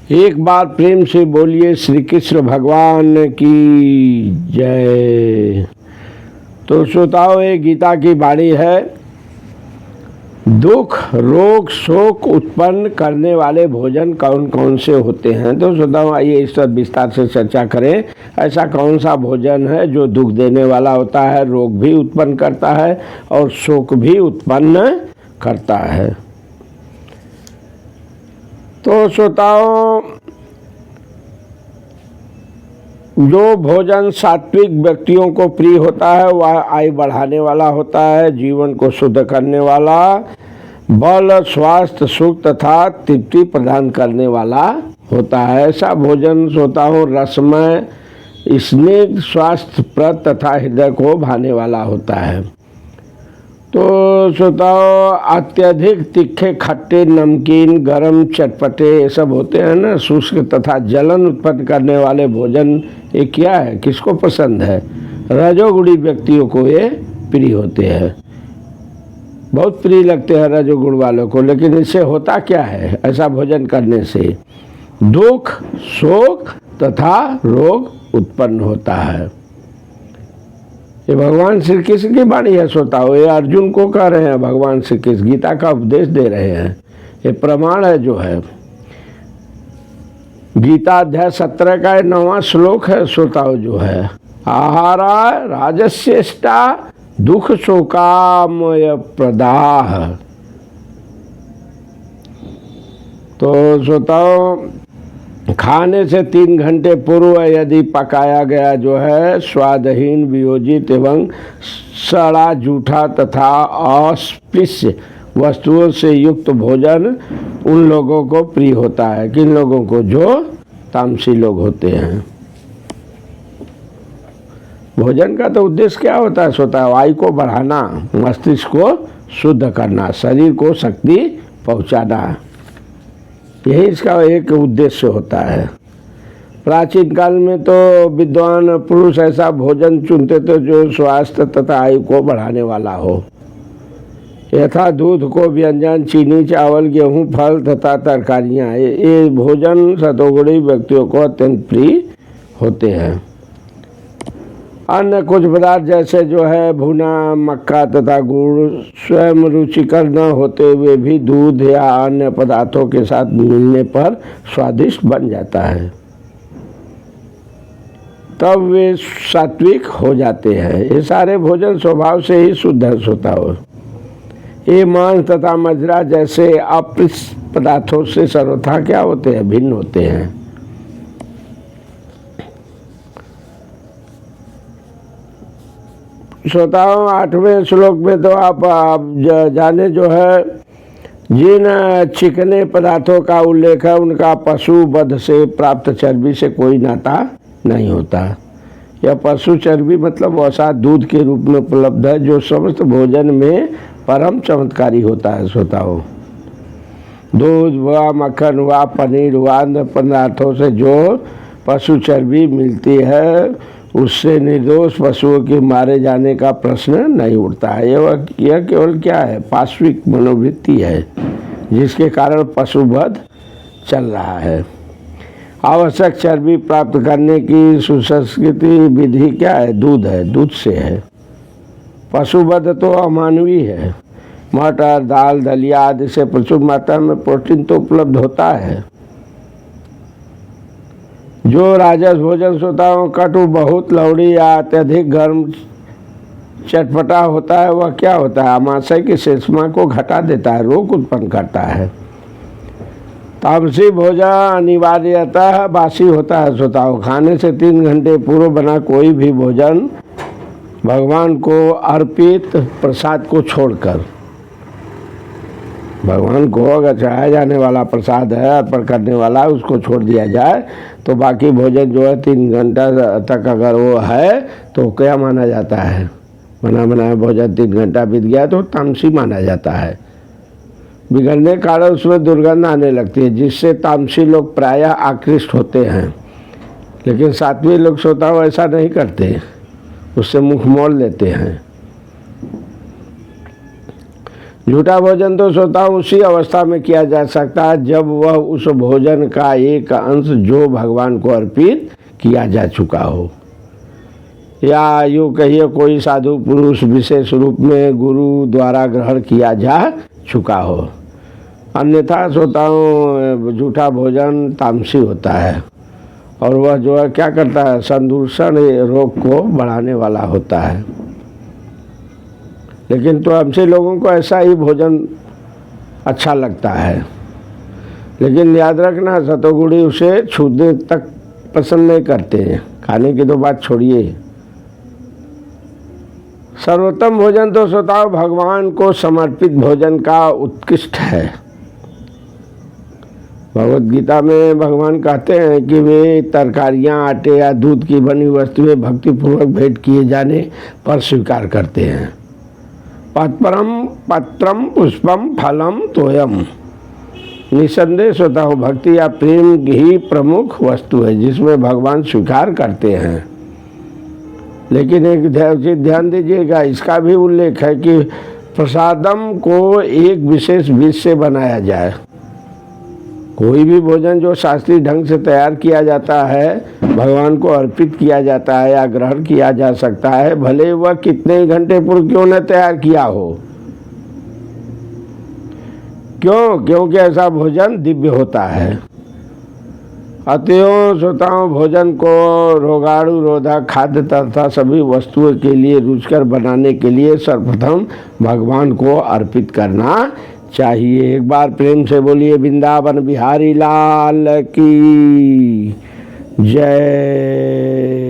एक बार प्रेम से बोलिए श्री कृष्ण भगवान की जय। तो श्रोताओं, ये गीता की वाणी है। दुख, रोग, शोक उत्पन्न करने वाले भोजन कौन कौन से होते हैं? तो श्रोताओं, आइए इस पर विस्तार से चर्चा करें। ऐसा कौन सा भोजन है जो दुख देने वाला होता है, रोग भी उत्पन्न करता है और शोक भी उत्पन्न करता है? तो श्रोताओं, जो भोजन सात्विक व्यक्तियों को प्रिय होता है वह आयु बढ़ाने वाला होता है, जीवन को शुद्ध करने वाला, बल, स्वास्थ्य, सुख तथा तृप्ति प्रदान करने वाला होता है। ऐसा भोजन श्रोताओं रसमय, स्निग्ध, स्वास्थ्यप्रद तथा हृदय को भाने वाला होता है। तो श्रोताओं, अत्यधिक तीखे, खट्टे, नमकीन, गरम, चटपटे ये सब होते हैं ना, शुष्क तथा जलन उत्पन्न करने वाले भोजन, ये क्या है, किसको पसंद है? रजोगुणी व्यक्तियों को ये प्रिय होते हैं, बहुत प्रिय लगते हैं रजोगुण वालों को। लेकिन इससे होता क्या है? ऐसा भोजन करने से दुख, शोक तथा रोग उत्पन्न होता है। ये भगवान श्री कृष्ण की वाणी है श्रोताओं, ये अर्जुन को कह रहे हैं भगवान श्री कृष्ण, गीता का उपदेश दे रहे हैं। ये प्रमाण है जो है। गीता अध्याय 17 का 9वां श्लोक है श्रोताओं, जो है आहारा राजस्येष्टा दुख शोकामय प्रदाह। तो श्रोताओ, खाने से 3 घंटे पूर्व यदि पकाया गया जो है स्वादहीन, वियोजित एवं सड़ा, जूठा तथा अस्पृश्य वस्तुओं से युक्त भोजन उन लोगों को प्रिय होता है। किन लोगों को? जो तामसी लोग होते हैं। भोजन का तो उद्देश्य क्या होता है श्रोताओ? आयु को बढ़ाना, मस्तिष्क को शुद्ध करना, शरीर को शक्ति पहुंचाना, यही इसका एक उद्देश्य होता है। प्राचीन काल में तो विद्वान पुरुष ऐसा भोजन चुनते थे जो स्वास्थ्य तथा आयु को बढ़ाने वाला हो। यथा दूध को व्यंजन, चीनी, चावल, गेहूं, फल तथा तरकारियाँ, ये भोजन सतोगुणी व्यक्तियों को अत्यंत प्रिय होते हैं। अन्य कुछ पदार्थ जैसे जो है भुना, मक्का तथा गुड़ स्वयं रुचिकर न होते हुए भी दूध या अन्य पदार्थों के साथ मिलने पर स्वादिष्ट बन जाता है, तब वे सात्विक हो जाते हैं। ये सारे भोजन स्वभाव से ही शुद्ध होता हो। ये मांस तथा मदिरा जैसे अपृष्ट पदार्थों से सर्वथा क्या होते हैं? भिन्न होते हैं। श्रोताओं, 8वें श्लोक में तो आप जाने जो है, जिन चिकने पदार्थों का उल्लेख है उनका पशु वध से प्राप्त चर्बी से कोई नाता नहीं होता। यह पशु चर्बी मतलब वसा दूध के रूप में उपलब्ध है, जो समस्त भोजन में परम चमत्कारी होता है। श्रोताओं, दूध हुआ, मक्खन हुआ, पनीर हुआ, अन्य पदार्थों से जो पशु चर्बी मिलती है उससे निर्दोष पशुओं के मारे जाने का प्रश्न नहीं उठता है। यह केवल क्या है? पाश्विक मनोवृत्ति है जिसके कारण पशुवध चल रहा है। आवश्यक चर्बी प्राप्त करने की सुसंस्कृति विधि क्या है? दूध है, दूध से है। पशुवध तो अमानवीय है। मटर, दाल, दलिया आदि से प्रचुर मात्रा में प्रोटीन तो उपलब्ध होता है। जो राजस भोजन श्रोताओं कटु, बहुत लौड़ी या अत्यधिक गर्म चटपटा होता है वह क्या होता है? आमाशय की शेषमा को घटा देता है, रोग उत्पन्न करता है। तामसी भोजन अनिवार्यतः बासी होता है श्रोताओं। खाने से 3 घंटे पूर्व बना कोई भी भोजन भगवान को अर्पित प्रसाद को छोड़कर, भगवान को अगर चढ़ाया जाने वाला प्रसाद है, अर्पण करने वाला, उसको छोड़ दिया जाए तो बाकी भोजन जो है 3 घंटा तक अगर वो है तो क्या माना जाता है? बना बनाया भोजन 3 घंटा बीत गया तो तामसी माना जाता है। बिगड़ने के कारण उसमें दुर्गंध आने लगती है, जिससे तामसी लोग प्रायः आकृष्ट होते हैं। लेकिन सात्विक लोग श्रोताओं ऐसा नहीं करते, उससे मुख मोड़ लेते हैं। झूठा भोजन तो श्रोताओं उसी अवस्था में किया जा सकता है जब वह उस भोजन का एक अंश जो भगवान को अर्पित किया जा चुका हो, या यूँ कहिए कोई साधु पुरुष विशेष रूप में गुरु द्वारा ग्रहण किया जा चुका हो। अन्यथा श्रोताओं झूठा भोजन तामसी होता है और वह जो है क्या करता है, संदूषण रोग को बढ़ाने वाला होता है। लेकिन तो हमसे लोगों को ऐसा ही भोजन अच्छा लगता है, लेकिन याद रखना सतोगुणी उसे छूने तक पसंद नहीं करते हैं, खाने की तो बात छोड़िए। सर्वोत्तम भोजन तो श्रोताओं भगवान को समर्पित भोजन का उत्कृष्ट है। भगवत गीता में भगवान कहते हैं कि वे तरकारियां, आटे या दूध की बनी वस्तुएं भक्तिपूर्वक भेंट किए जाने पर स्वीकार करते हैं। पत्रम पत्रम पुष्पम फलम तोयम। निसंदेह होता हो भक्ति या प्रेम ही प्रमुख वस्तु है जिसमें भगवान स्वीकार करते हैं। लेकिन एक ध्यान दीजिएगा, इसका भी उल्लेख है कि प्रसादम को एक विशेष बीज से बनाया जाए। कोई भी भोजन जो शास्त्रीय ढंग से तैयार किया जाता है, भगवान को अर्पित किया जाता है या ग्रहण किया जा सकता है, भले वह कितने ही घंटे पूर्व क्यों न तैयार किया हो। क्यों? क्योंकि ऐसा भोजन दिव्य होता है। अतएव श्रोताओं भोजन को रोगाणु रोधक खाद्य तथा सभी वस्तुओं के लिए रुचिकर बनाने के लिए सर्वप्रथम भगवान को अर्पित करना चाहिए। एक बार प्रेम से बोलिए वृंदावन बिहारी लाल की जय।